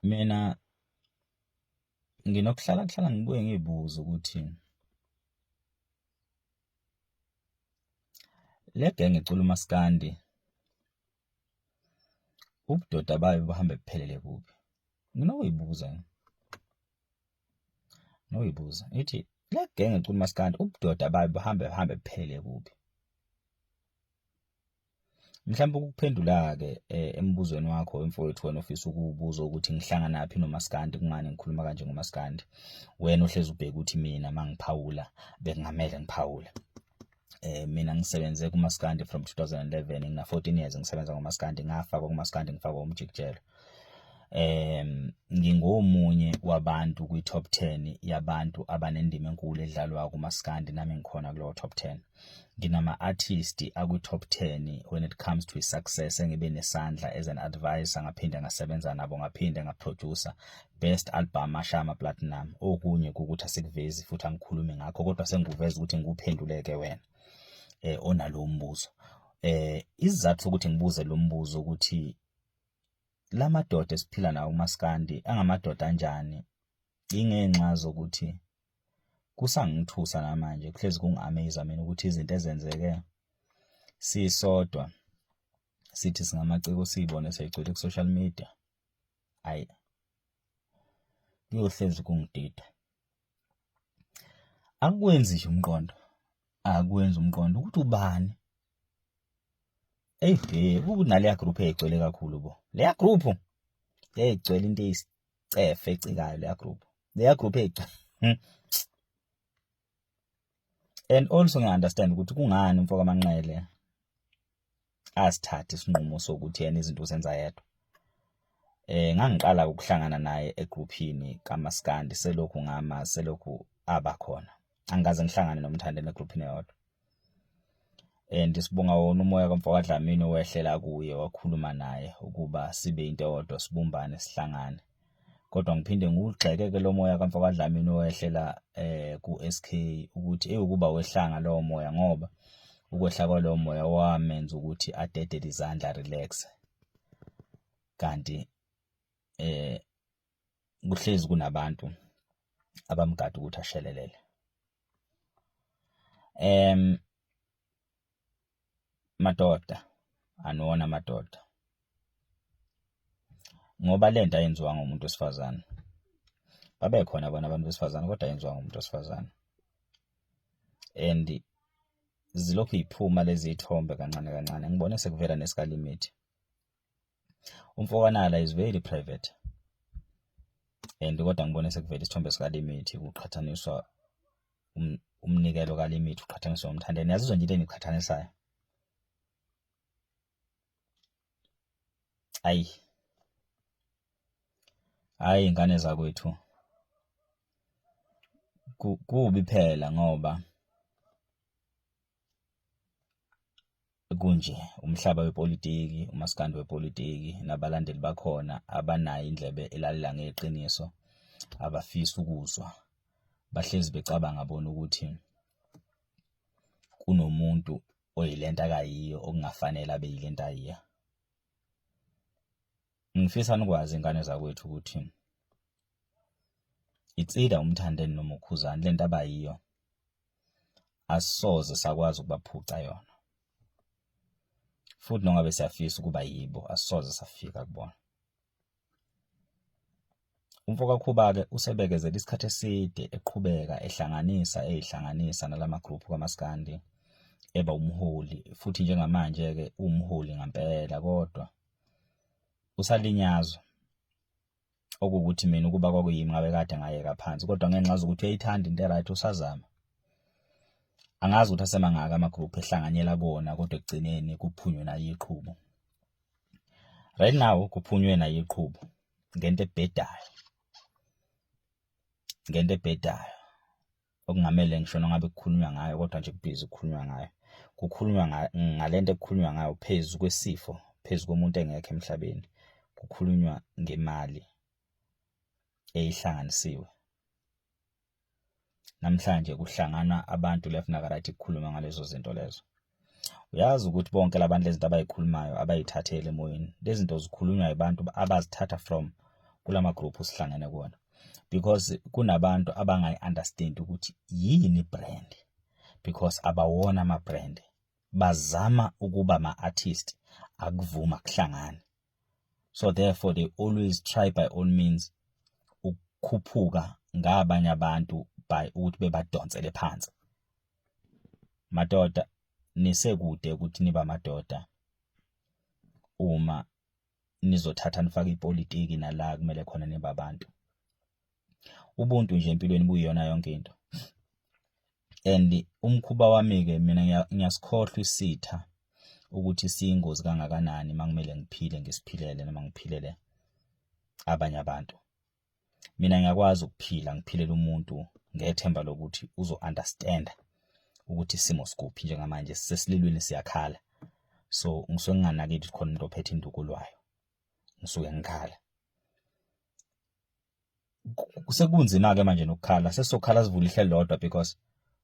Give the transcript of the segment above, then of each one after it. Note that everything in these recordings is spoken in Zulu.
Mina nginokuhlala ngibuye ngibuze ukuthi le genge ecula umaskandi ubudoda bayo buhambe buphelele kuphi? Nginokuyibuza ithi le genge ecula umaskandi ubudoda bayo buhambe buphelele kuphi? Mhlawumbe ukuphendula-ke embuzweni wakho wemfowethu wena ofisa ukuwubuza ukuthi ngihlanganaphi nomaskandi, kungani ngikhuluma kanje ngomaskandi, wena uhlezi ubheka ukuthi mina mangiphawula bekungamele ngiphawule. Mina ngisebenze kumaskandi from 2011, ngina 14 years ngisebenza ngomaskandi, ngafakwa kumaskandi ngifakwa umjikijelo. Ngingomunye wabantu kwi-top 10 yabantu abanendima enkulu edlalwa kumaskandi, nami ngikhona kulowo top 10. Nginama-artist akwi-top 10 when it comes to success engibe nesandla as an advisor, ngaphinde ngasebenza nabo, ngaphinde ngaproducer best album Ashama Platinum. Okunye ukuthi asikuvezi futhi angikhulumi ngakho, kodwa sengikuveza ukuthi ngikuphenduleke wena onalowo mbuzo. Isizathu sokuthi ngibuze lo mbuzo ukuthi lamadoda esiphila nawo umaskandi angamadoda anjani, ingenxa zokuthi kusangithusa namanje kuhlezi kungi-amaze mina ukuthi izinto ezenzeke sisodwa sithi singamaciko siyibone seyigcwele ku-social media, ayi kuyohlezi kungidida. Akwenzi nje umqondo, akwenzi umqondo ukuthi ubani kunaleya group eyigcwele kakhulu bo. Leya group eyigcwele into eyisicefe ecikayo, leya group eyigcwele and also ngiya-understand ukuthi kungani umfoko amanqele asithathe isinqumo sokuthi yena izinto uzenza yedwa. Ngangiqala ukuhlangana naye egrouphini kamaskandi selokhu ngama selokhu abakhona, angikaze ngihlangane noMthandeni egrouphini eyodwa. And sibonga wona umoya kaMfoko Dlamini owehlela kuye wakhuluma naye ukuba sibe into eyodwa, sibumbane, sihlangane. Kodwa ngiphinde ngigxeke lo moya kaMfoko Dlamini owehlela ku-SK ukuthi ukuba wehlanga lowo moya, ngoba ukwehla kwalowo moya wamenza ukuthi adedele izandla, relax, kanti kuhlezi kunabantu abamgada ukuthi ashelelele. Madoda anona madoda, ngoba lento ayenziwa ngumuntu wesifazane, babekhona bona abantu besifazane kodwa ayenziwa ngumuntu wesifazane, and zilokhu iphuma lezi ithombe kancane kancane. Ngibone sekuvela nesikalimiti. Umfokanala is very private, and kodwa ngibone sekuvela isithombe sikalimiti kuqhathaniswa umnikelo kalimiti uqhathaniswa uMthandeni. Yazizwa nje into engiqhathanisayo. Hayi ingane zakwethu kubi phela, ngoba kunje umhlaba wepolitiki, umaskandi wepolitiki, nabalandeli bakhona abanayo indlebe elalela ngeqiniso, abafisa ukuzwa, bahlezi becabanga bona ukuthi kunomuntu oyilento akayiyo okungafanele abe yilento ayiya. Ngifisa nikwazi ingane zakwethu ukuthi it's either uMthandeni noma uKhuzani, lento abayiyo asoze sakwazi ukubaphuca yona, futhi nongabe siyafisa ukuba yibo asoze safika kubona. Umfoka Khuba-ke usebekezela isikhathi eside eqhubeka ehlanganisa nalama group kamaskandi, eba umholi, futhi njengamanje-ke umholi ngampela, kodwa usalinyazwa. Okuwukuthi mina ukuba kwakuyimi ngabe kade ngayeka phansi, kodwa ngenxa zokuthi uyayithanda into right usazama. Angazi ukuthi asemangaka ama-group ehlanganyela bona, kodwa ekugcineni kuphunywe nayo iqhubu. Right now kuphunywe nayo iqhubu ngento ebhedayo, okungamele ngisho ngabe kukhulunywa ngayo, kodwa nje kubhizi kukhulunywa ngayo. Kukhulunywa ngalento ekukhulunywa ngayo phezu kwesifo, phezu komuntu engekho emhlabeni. Kukhulunywa ngemali eyihlanganisiwe. Namhlanje kuhlangana abantu left nakarathi kukhuluma ngalezo zinto lezo. Uyazi ukuthi bonke labantu lezi zinto abayikhulumayo abayithathele emoyeni. Lezi zinto zikhulunywa abantu abazithatha from kulama group sihlangene kuona, because kunabantu abangayi-understand ukuthi yini brand, because abawona ama-brand, bazama ukuba ama-artist akuvuma kuhlangana. So therefore they always try by all means ukukhuphuka ngabanye abantu by ukuthi bebadonsele phansi. Madoda, nisekude ukuthi niba madoda uma nizothatha nifake ipolitiki nala kumele khona niba abantu. Ubuntu nje empilweni buyiyona yonke into. And umkhuba wami-ke mina ngiyasikhohlwa isitha ukuthi siyingozi kangakanani makumele ngiphile ngisiphilele noma ngiphilele abanye abantu. Mina ngiyakwazi ukuphila ngiphilela umuntu ngethemba lokuthi uzo-understand ukuthi isimo sikuphi. Njengamanje sisesililweni siyakhala, so ngisuke nginganakile khona umuntu ophethe induku lwayo, ngisuke ngikhala. Kusekunzima-ke manje nokukhala, sesizokhala sivula ihlelo lodwa because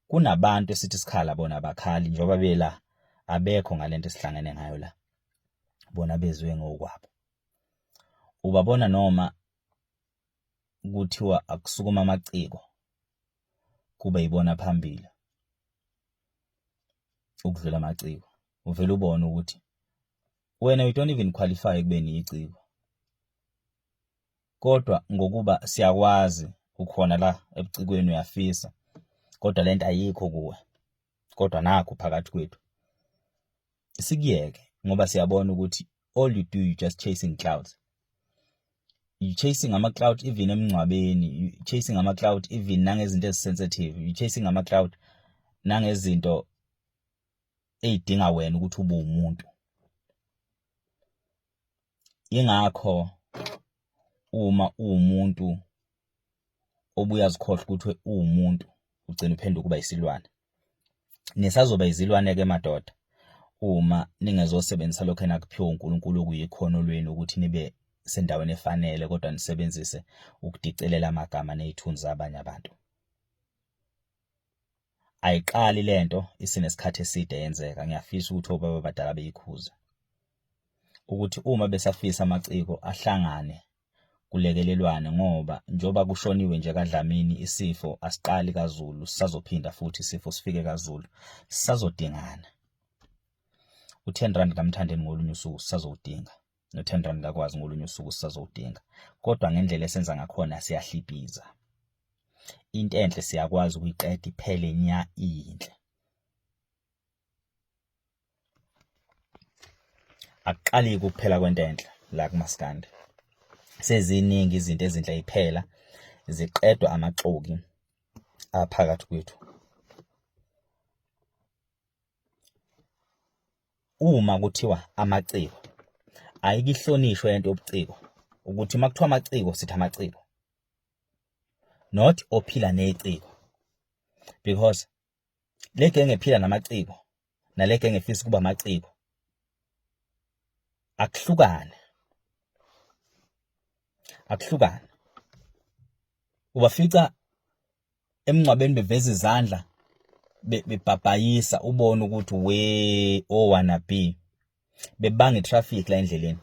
kunabantu esithi sikhala bona abakhali njengoba bela abekho ngalento esihlangene ngayo la, bona bezwe ngokwabo. Ubabona noma kuthiwa akusukuma amaciko kube yibona phambili ukudlula amaciko, uvela ubone ukuthi wena you don't even qualify kube niyiciko. Kodwa ngokuba siyakwazi ukhona la ebucikweni uyafisa, kodwa lento ayikho kuwe, kodwa nakho phakathi kwethu sikuyeke ngoba siyabona ukuthi all you do you just chasing clouds. You chasing ama-cloud even emngcwabeni, you chasing ama-cloud even nangezinto ezisensitive, you chasing ama-cloud nangezinto ey'dinga wena ukuthi ube umuntu. Ingakho uma uwumuntu obuyazikhohlwa ukuthi uwumuntu ugcina uphenduka kuba isilwane. Nisazoba izilwane-ke madoda uma ningezosebenzisa lokho enakuphiwa uNkulunkulu okuyikhono lwenu ukuthi nibe sendaweni efanele, kodwa nisebenzise ukudicelela amagama nezithunzi zabanye abantu. Ayiqali lento isinesikhathi eside yenzeka. Ngiyafisa ukuthi obaba abadala beyikhuze ukuthi uma besafisa amaciko ahlangane kulekelelwane, ngoba njoba kushoniwe nje kaDlamini isifo asiqali kaZulu, sisazophinda futhi isifo sifike kaZulu, sisazodingana. u-R10 kaMthandeni ngolunye usuku sisazowudinga, no-R10 kakwazi ngolunye usuku sisazowudinga, kodwa ngendlela esenza ngakhona siyahlipiza. Into enhle siyakwazi ukuyiqeda iphele nya inhle. Akuqali ukuphela kwento enhle la kuMaskandi. Seziningi izinto ezinhle iphela ziqedwa amaxoki aphakathi kwethu. Uma kuthiwa amaciko, ayikihlonishwe into yobuciko ukuthi makuthiwa amaciko sithi amaciko, not ophila neciko, because le genge ephila namaciko nale genge efisa kuba amaciko akuhlukane. Ubafica emngcwabeni beveza izandla bebhabhayisa, ubone ukuthi we owana B bebanga itraffic la endleleni,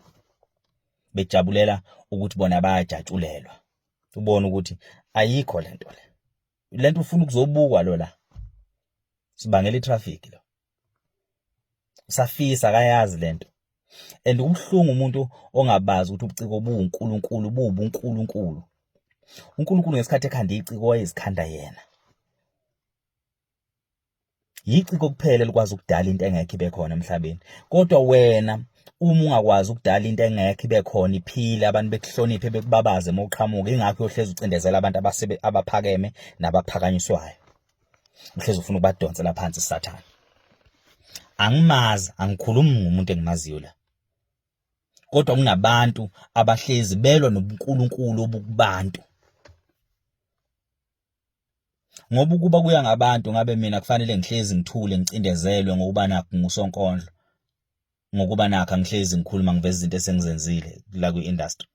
bejabulela ukuthi bona bayajatshulelwa. Ubone ukuthi ayikho lento le. Lento ufuna ukuzobukwa lo la. Sibangela itraffic lo. Usafisa akayazi lento. And ubhlungu umuntu ongabazi ukuthi ubuciko buuNkulunkulu, bubuNkulunkulu. uNkulunkulu ngesikhathi ekhanda iciko wayezikhanda yena. Yiciko kuphela likwazi ukudala into engekho ibe khona emhlabeni. Kodwa wena uma ungakwazi ukudala into engekho ibe khona iphile, abantu bekuhloniphe bekubabaze mawuqhamuka, ingakho uyohleza ucindezela abantu abaphakeme nabaphakanyiswayo. Uhlezi ufuna ukubadonsela phansi isathane. Angimazi, angikhulumi ngomuntu engimaziyo la. Kodwa kunabantu abahlezi belwa nobuNkulunkulu obukubantu. Ngoba ukuba kuya ngabantu ngabe mina kufanele ngihlezi ngithule ngicindezelwe ngokuba nakho ngusonkondlo, ngokuba nakho ngihlezi ngikhuluma ngiveza izinto esengizenzile la kwi-industry.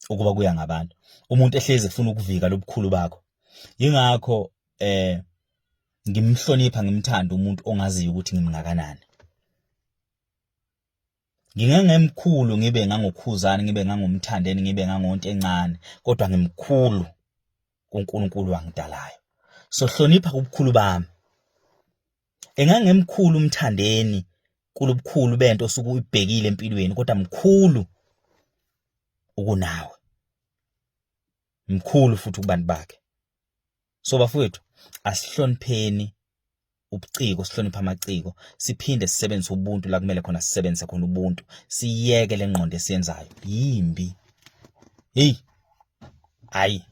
Ukuba kuya ngabantu, umuntu ehlezi efuna ukuvika lobukhulu bakho. Yingakho ngimhlonipha ngimthanda umuntu ongaziyo ukuthi ngimngakanani. ngingemkhulu ngibe ngangokhuzani ngibe ngangomthandeni ngibe ngangonto encane kodwa ngimkhulu kuNkulunkulu wangidalayo. So hlonipha ubukhulu bami. Engangemkhulu umthandeni kulubukhulu bento osuke uyibhekile empilweni kodwa mkhulu ukunawe. Mkhulu futhi kubantu bakhe. So bafowethu asihlonipheni ubuciko, sihloniphe amaciko, siphinde sisebenzise ubuntu la kumele khona sisebenze khona ubuntu. Siyeke lengqondo esiyenzayo. Yimbi. Hey. Hayi.